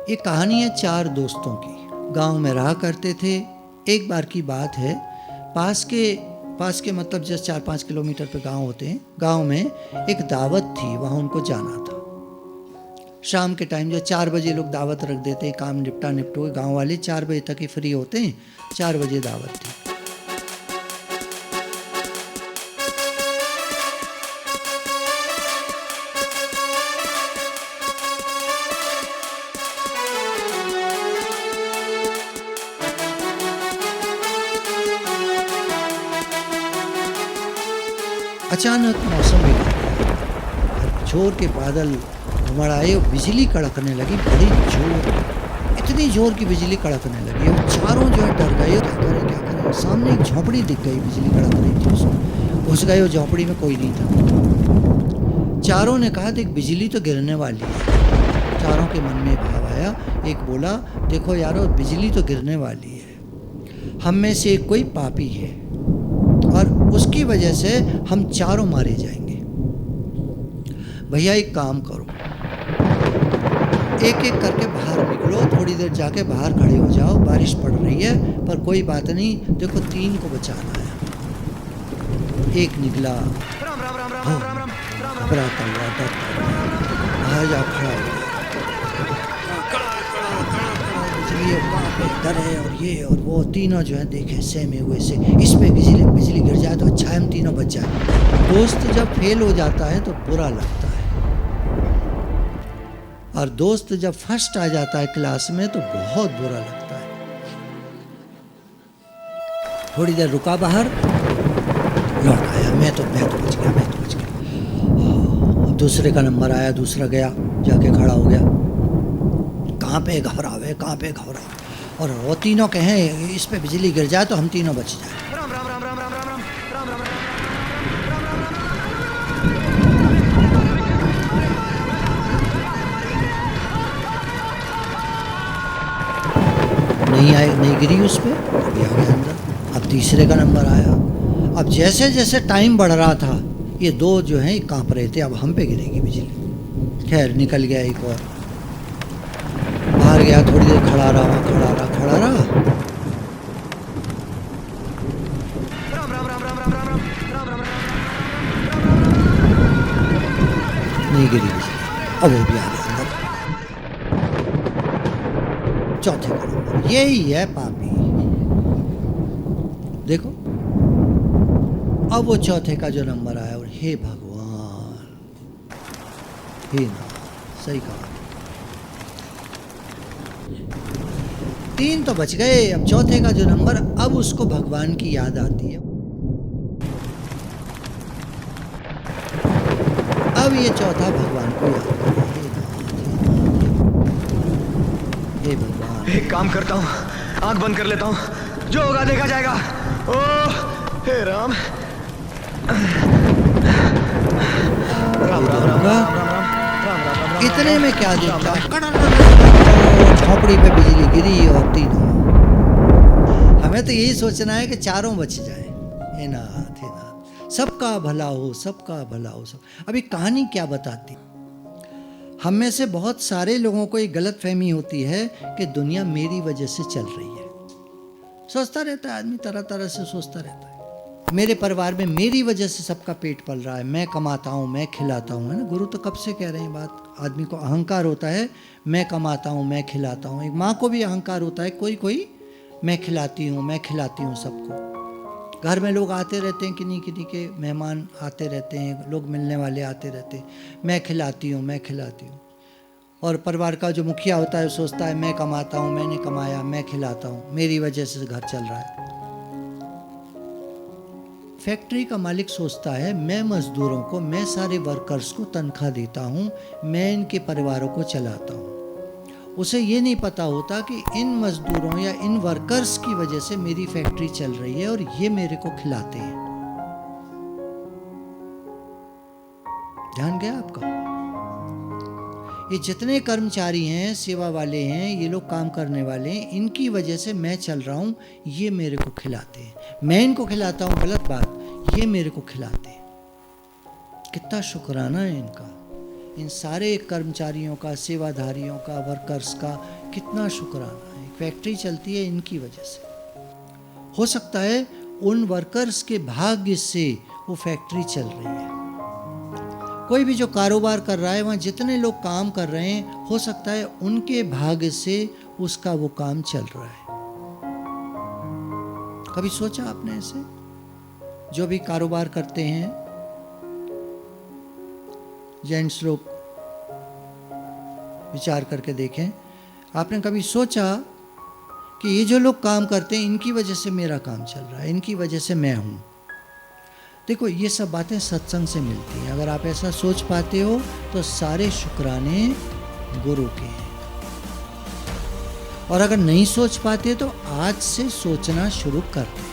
ये कहानी है 4 दोस्तों की। गांव में रहा करते थे। एक बार की बात है, पास के मतलब जस्ट 4-5 किलोमीटर पे गांव होते हैं। गांव में एक दावत थी, वहाँ उनको जाना था। शाम के टाइम जो 4 बजे लोग दावत रख देते हैं, काम निपटो गांव वाले 4 बजे तक ही फ्री होते हैं। 4 बजे दावत थी। अचानक मौसम बिगड़ गया, जोर के बादल उमड़ आए और बिजली कड़कने लगी, बड़ी जोर, इतनी जोर की बिजली कड़कने लगी और चारों जो है डर गए। क्या करें। सामने एक झोपड़ी दिख गई, बिजली कड़क रही थी उसमें। घुस गए और झोपड़ी में कोई नहीं था। चारों ने कहा देख बिजली तो गिरने वाली है। चारों के मन में भाव आया। एक बोला देखो यारो बिजली तो गिरने वाली है, हम में से एक कोई पापी है और उसकी वजह से हम चारों मारे जाएंगे। भैया एक काम करो, एक एक करके बाहर निकलो, थोड़ी देर जाके बाहर खड़े हो जाओ, बारिश पड़ रही है पर कोई बात नहीं, देखो 3 को बचाना है। एक निकला, घबराता हुआ, डरता हुआ बाहर जा खड़ा हो गया। बिजली डर है और ये और वो, तीनों जो है देखे सहमे हुए से, इस पे बिजली गिर जाए तो अच्छा है, हम तीनों बच जाए। दोस्त जब फेल हो जाता है तो बुरा लगता है, और दोस्त जब फर्स्ट आ जाता है क्लास में तो बहुत बुरा लगता है। थोड़ी देर रुका बाहर, लौट आया, मैं तो बच गया। दूसरे का नंबर आया, दूसरा गया, जाके खड़ा हो गया, कहाँ पे घबरावे। और वो तीनों कहें इस पे बिजली गिर जाए तो हम तीनों बच जाए। नहीं गिरी उस पे, अभी आ गया अंदर। अब तीसरे का नंबर आया। अब जैसे जैसे टाइम बढ़ रहा था ये 2 जो हैं कांप रहे थे, अब हम पे गिरेगी बिजली। खैर निकल गया एक और, बाहर गया, थोड़ी देर खड़ा रहा। नहीं गिरी बिजली। अब वो भी आ गया अंदर। चौथे का नंबर, यही है पापी। देखो अब वो चौथे का जो नंबर आया, और हे भगवान, हे ना, सही कहा, 3 तो बच गए। अब चौथे का जो नंबर, अब उसको भगवान की याद आती है। अब ये चौथा भगवान को याद आता है। हे भगवान, एक काम करता हूँ, आंख बंद कर लेता हूँ, जो होगा देखा जाएगा। ओह हे राम, इतने में क्या देखा, झोपड़ी पे बिजली गिरी और तीनों। हमें तो यही सोचना है कि चारों बच जाए। हे नाथ, सबका भला हो, सबका भला हो। सब अभी कहानी क्या बताती, हम में से बहुत सारे लोगों को एक गलत फहमी होती है कि दुनिया मेरी वजह से चल रही है। सोचता रहता है आदमी, तरह तरह से सोचता रहता है। मेरे परिवार में मेरी वजह से सबका पेट पल रहा है, मैं कमाता हूँ, मैं खिलाता हूँ, है ना। गुरु तो कब से कह रहे हैं बात। आदमी को अहंकार होता है, मैं कमाता हूँ, मैं खिलाता हूँ। एक माँ को भी अहंकार होता है, कोई मैं खिलाती हूँ सबको। घर में लोग आते रहते हैं, किन्हीं के मेहमान आते रहते हैं, लोग मिलने वाले आते रहते हैं, मैं खिलाती हूँ। और परिवार का जो मुखिया होता है सोचता है मैं कमाता हूँ, मैंने कमाया, मैं खिलाता हूँ, मेरी वजह से घर चल रहा है। फैक्ट्री का मालिक सोचता है मैं मजदूरों को, मैं सारे वर्कर्स को तनख्वाह देता हूँ, मैं इनके परिवारों को चलाता हूँ। उसे ये नहीं पता होता कि इन मजदूरों या इन वर्कर्स की वजह से मेरी फैक्ट्री चल रही है और ये मेरे को खिलाते हैं। ध्यान गया आपका? ये जितने कर्मचारी हैं, सेवा वाले हैं, ये लोग काम करने वाले हैं, इनकी वजह से मैं चल रहा हूँ, ये मेरे को खिलाते हैं। मैं इनको खिलाता हूँ, गलत बात, ये मेरे को खिलाते हैं। कितना शुक्राना है इनका। इन सारे कर्मचारियों का, सेवाधारियों का, वर्कर्स का कितना शुक्राना है। फैक्ट्री चलती है इनकी वजह से। हो सकता है उन वर्कर्स के भाग्य से वो फैक्ट्री चल रही है। कोई भी जो कारोबार कर रहा है, वहाँ जितने लोग काम कर रहे हैं, हो सकता है उनके भाग्य से उसका वो काम चल रहा है। कभी सोचा आपने ऐसे? जो भी कारोबार करते हैं जेंट्स लोग, विचार करके देखें, आपने कभी सोचा कि ये जो लोग काम करते हैं इनकी वजह से मेरा काम चल रहा है, इनकी वजह से मैं हूँ? देखो, ये सब बातें सत्संग से मिलती हैं। अगर आप ऐसा सोच पाते हो तो सारे शुक्राने गुरु के हैं। और अगर नहीं सोच पाते तो आज से सोचना शुरू कर दो।